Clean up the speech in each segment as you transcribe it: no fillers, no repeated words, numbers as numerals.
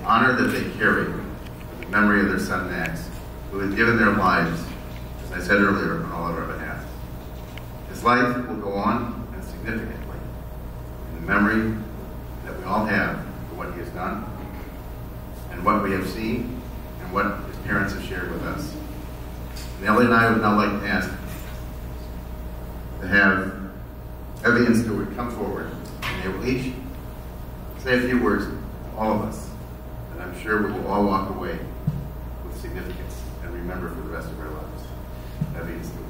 honor that they carry the memory of their son Max, who has given their lives, as I said earlier, on all of our behalf. His life will go on, and significantly, in the memory that we all have for what he has done, and what we have seen, and what his parents have shared with us. And Ellie and I would now like to ask to have Evie and Stuart come forward, and they will each say a few words to all of us, and I'm sure we will all walk away with significance and remember for the rest of our lives. Evie and Stuart.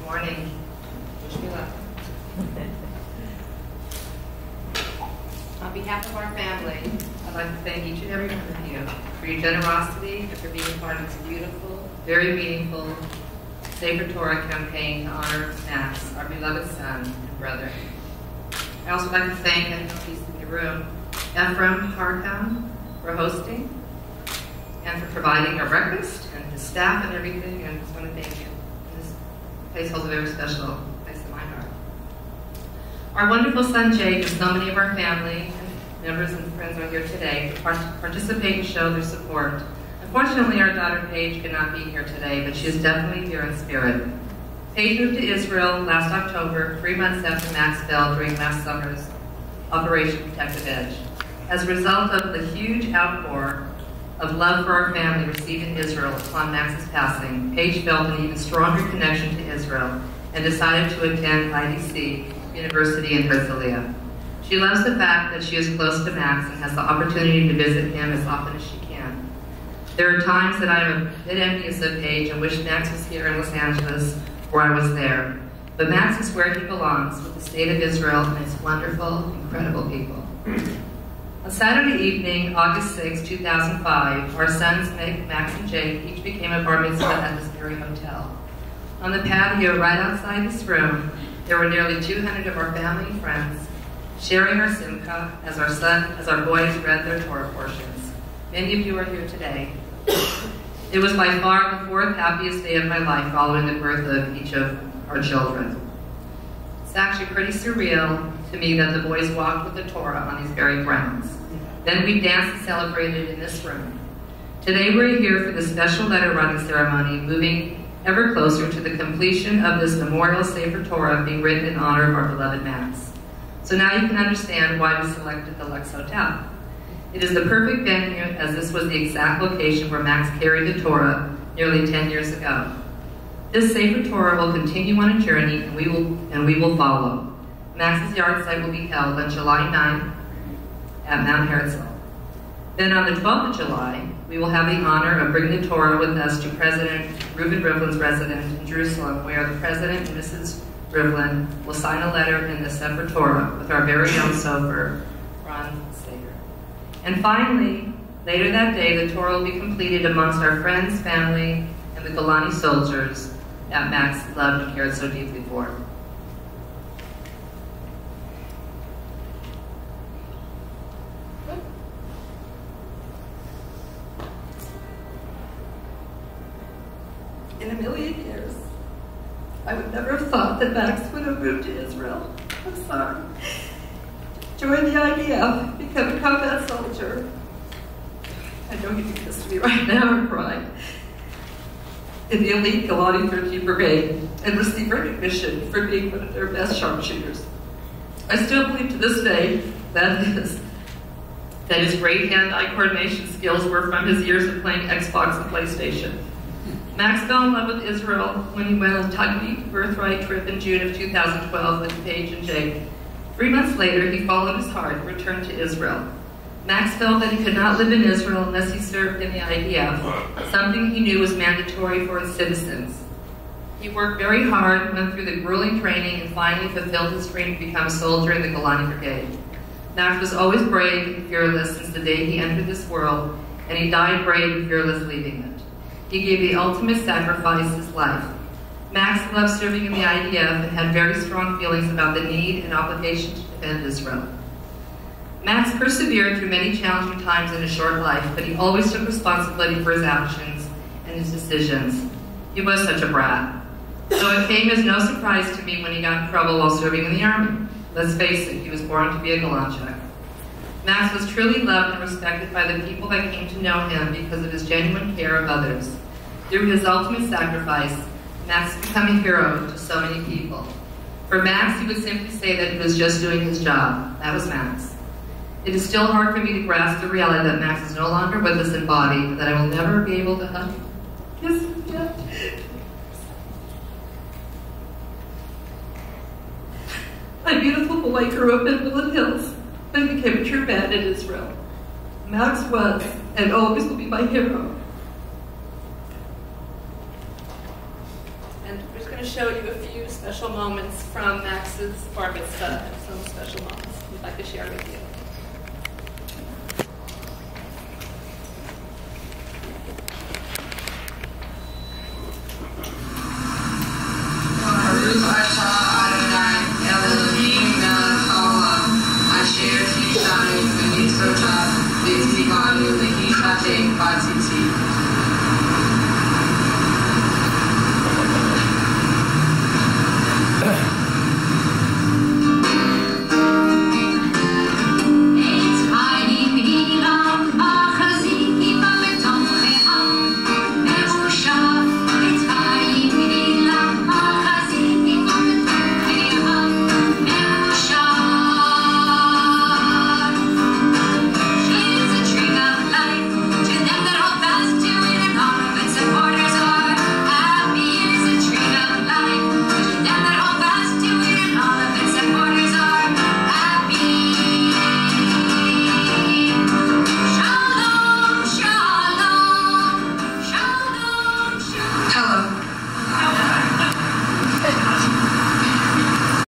Morning. Wish me luck. On behalf of our family, I'd like to thank each and every one of you for your generosity and for being part of this beautiful, very meaningful Sacred Torah campaign to honor Max, our beloved son and brother. I also like to thank, I know he's in the room, Ephraim Harkam for hosting and for providing our breakfast and his staff and everything, and I just want to thank you. Place holds a very special place in my heart. Our wonderful son Jake and so many of our family and members and friends are here today to participate and show their support. Unfortunately, our daughter Paige could not be here today, but she is definitely here in spirit. Paige moved to Israel last October, 3 months after Max fell during last summer's Operation Protective Edge. As a result of the huge outpour of love for our family received in Israel upon Max's passing, Paige felt an even stronger connection to Israel and decided to attend IDC University in Herzliya. She loves the fact that she is close to Max and has the opportunity to visit him as often as she can. There are times that I am a bit envious of Paige and wish Max was here in Los Angeles where I was there. But Max is where he belongs, with the state of Israel and its wonderful, incredible people. On Saturday evening, August 6, 2005, our sons, Max and Jake, each became a bar mitzvah at this very hotel. On the patio right outside this room, there were nearly 200 of our family and friends sharing our simcha as our boys read their Torah portions. Many of you are here today. It was by far the fourth happiest day of my life following the birth of each of our children. It's actually pretty surreal to me that the boys walked with the Torah on these very grounds. Then we danced and celebrated in this room. Today we're here for the special letter writing ceremony, moving ever closer to the completion of this memorial Sefer Torah being written in honor of our beloved Max. So now you can understand why we selected the Lux Hotel. It is the perfect venue, as this was the exact location where Max carried the Torah nearly 10 years ago. This Sefer Torah will continue on a journey, and we will follow. Max's yard site will be held on July 9th at Mount Herzl. Then on the 12th of July, we will have the honor of bringing the Torah with us to President Reuben Rivlin's residence in Jerusalem, where the President and Mrs. Rivlin will sign a letter in the Sefer Torah with our very own sofer, Ron Sager. And finally, later that day, the Torah will be completed amongst our friends, family, and the Golani soldiers that Max loved and cared so deeply for. In a million years, I would never have thought that Max would have moved to Israel. I'm sorry. Join the IDF, become a combat soldier. I know you do this to me right now and cry. In the elite Golani 13th Brigade, and receive recognition for being one of their best sharpshooters. I still believe to this day that his great hand-eye coordination skills were from his years of playing Xbox and PlayStation. Max fell in love with Israel when he went on Tugby birthright trip in June of 2012 with Paige and Jake. 3 months later, he followed his heart and returned to Israel. Max felt that he could not live in Israel unless he served in the IDF, something he knew was mandatory for its citizens. He worked very hard, went through the grueling training, and finally fulfilled his dream to become a soldier in the Golani Brigade. Max was always brave and fearless since the day he entered this world, and he died brave and fearless leaving it. He gave the ultimate sacrifice, his life. Max loved serving in the IDF and had very strong feelings about the need and obligation to defend Israel. Max persevered through many challenging times in his short life, but he always took responsibility for his actions and his decisions. He was such a brat. So it came as no surprise to me when he got in trouble while serving in the Army. Let's face it, he was born to be a Galanchuk. Max was truly loved and respected by the people that came to know him because of his genuine care of others. Through his ultimate sacrifice, Max became a hero to so many people. For Max, he would simply say that he was just doing his job. That was Max. It is still hard for me to grasp the reality that Max is no longer with us in body, and that I will never be able to hug him, kiss him again. My beautiful boy grew up in Woodland Hills and became a true man in Israel. Max was and always will be my hero. And we're just going to show you a few special moments from Max's bar mitzvah, some special moments we'd like to share with you. Asher Tishai, Mitzvot, Vitzikanu, Lehishatek, Batzitzi.